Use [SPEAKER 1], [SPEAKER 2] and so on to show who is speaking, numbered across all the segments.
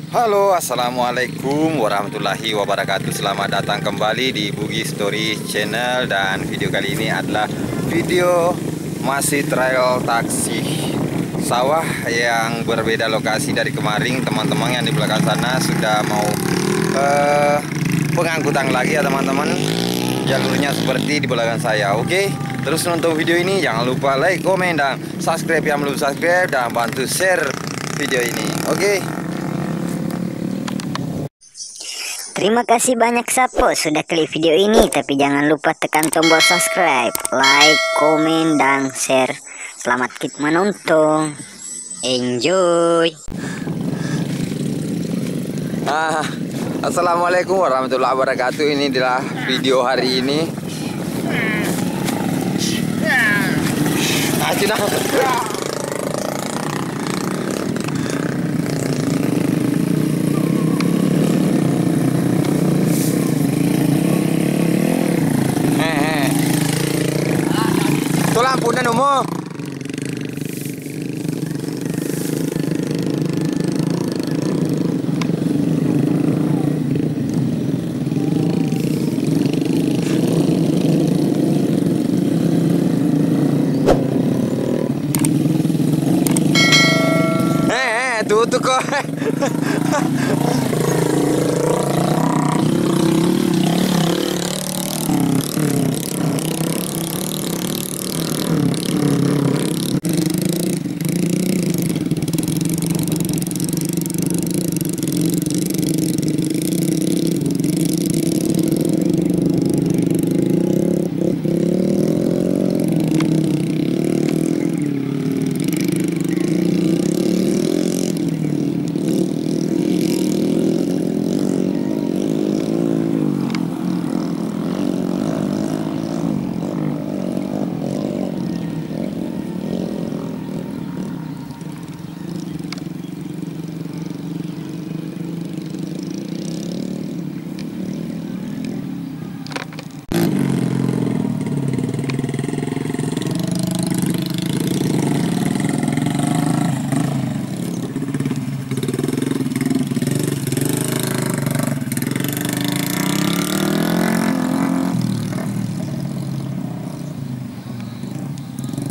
[SPEAKER 1] Halo, assalamualaikum warahmatullahi wabarakatuh. Selamat datang kembali di Bugi Story Channel. Dan video kali ini adalah video masih trail taksi sawah yang berbeda lokasi dari kemarin. Teman-teman yang di belakang sana sudah mau pengangkutan lagi ya teman-teman. Jalurnya seperti di belakang saya. Oke, terus nonton video ini jangan lupa like, komen, dan subscribe yang belum subscribe, dan bantu share video ini. Oke.
[SPEAKER 2] Terima kasih banyak Sapo sudah klik video ini, tapi jangan lupa tekan tombol subscribe, like, komen, dan share. Selamat menonton. Enjoy.
[SPEAKER 1] Assalamualaikum warahmatullahi wabarakatuh. Ini adalah video hari ini. Cina. Itu lampunya nomor. Tuh kok.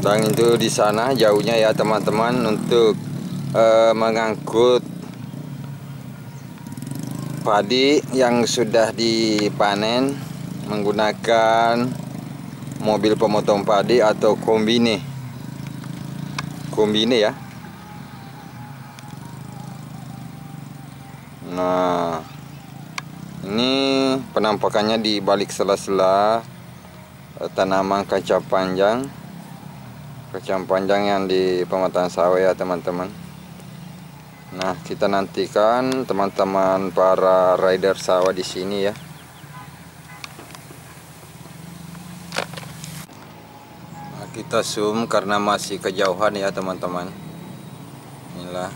[SPEAKER 1] Dan itu di sana jauhnya ya teman-teman, untuk mengangkut padi yang sudah dipanen menggunakan mobil pemotong padi atau kombine ya. Nah, ini penampakannya di balik sela-sela tanaman kacang panjang yang di pemetaan sawah ya teman-teman. Nah, kita nantikan teman-teman para rider sawah di sini ya. Nah, kita zoom karena masih kejauhan ya teman-teman. Inilah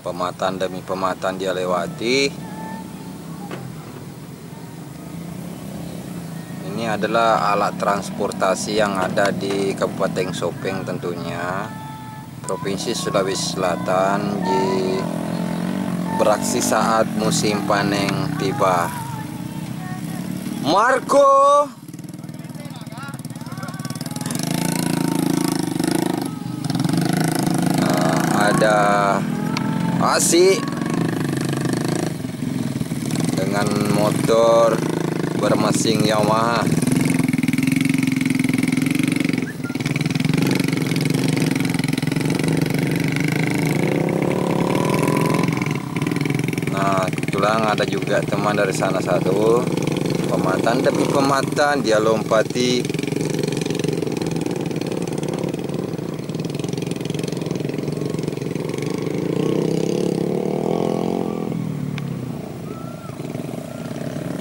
[SPEAKER 1] pemetaan demi pemetaan dia lewati. Ini adalah alat transportasi yang ada di Kabupaten Sopeng tentunya, Provinsi Sulawesi Selatan, beraksi saat musim panen tiba. Marco, ada Asi dengan motor bermesin Yamaha. Nah, kebetulan ada juga teman dari sana satu, pemetaan demi pemetaan dia lompati.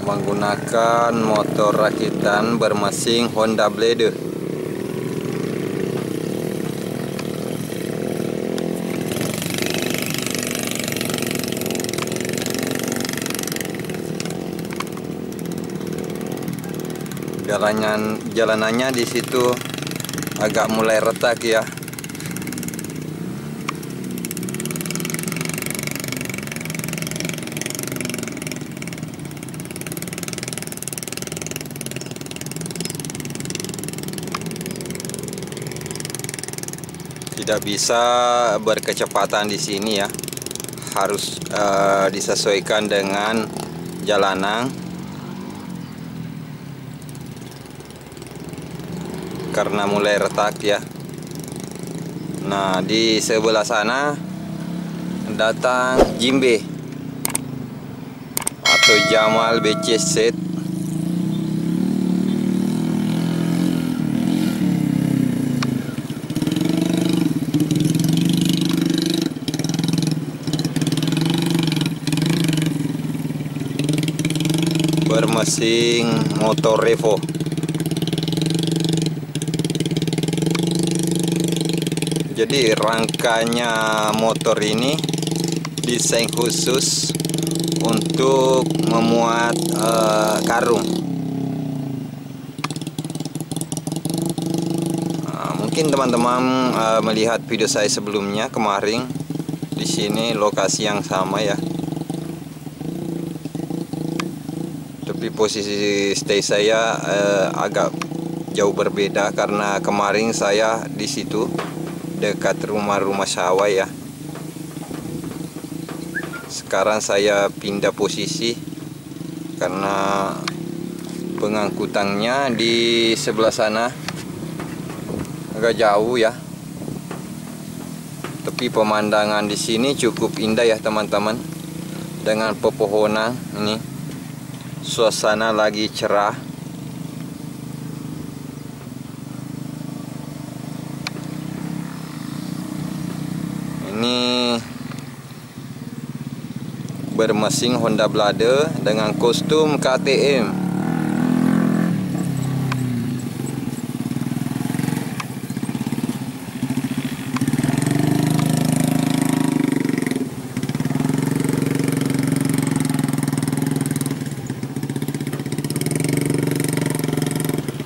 [SPEAKER 1] Menggunakan motor rakitan bermesin Honda Blade. Jalanannya di situ agak mulai retak ya. Tidak bisa berkecepatan di sini ya, harus disesuaikan dengan jalanan karena mulai retak ya. Nah, di sebelah sana datang Jimbe atau Jamal BC Set. Bermesin motor Revo. Jadi rangkanya motor ini desain khusus untuk memuat karung. Mungkin teman-teman melihat video saya sebelumnya kemarin, di sini lokasi yang sama ya. Tapi posisi stay saya agak jauh berbeda karena kemarin saya di situ dekat rumah-rumah sawah ya. Sekarang saya pindah posisi karena pengangkutannya di sebelah sana agak jauh ya. Tapi pemandangan di sini cukup indah ya teman-teman, dengan pepohonan ini. Suasana lagi cerah. Ini bermesin Honda Blader dengan kostum KTM.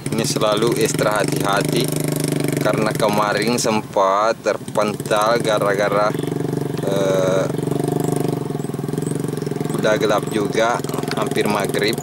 [SPEAKER 1] Ini selalu ekstra hati-hati karena kemarin sempat terpental gara-gara udah gelap juga, hampir maghrib.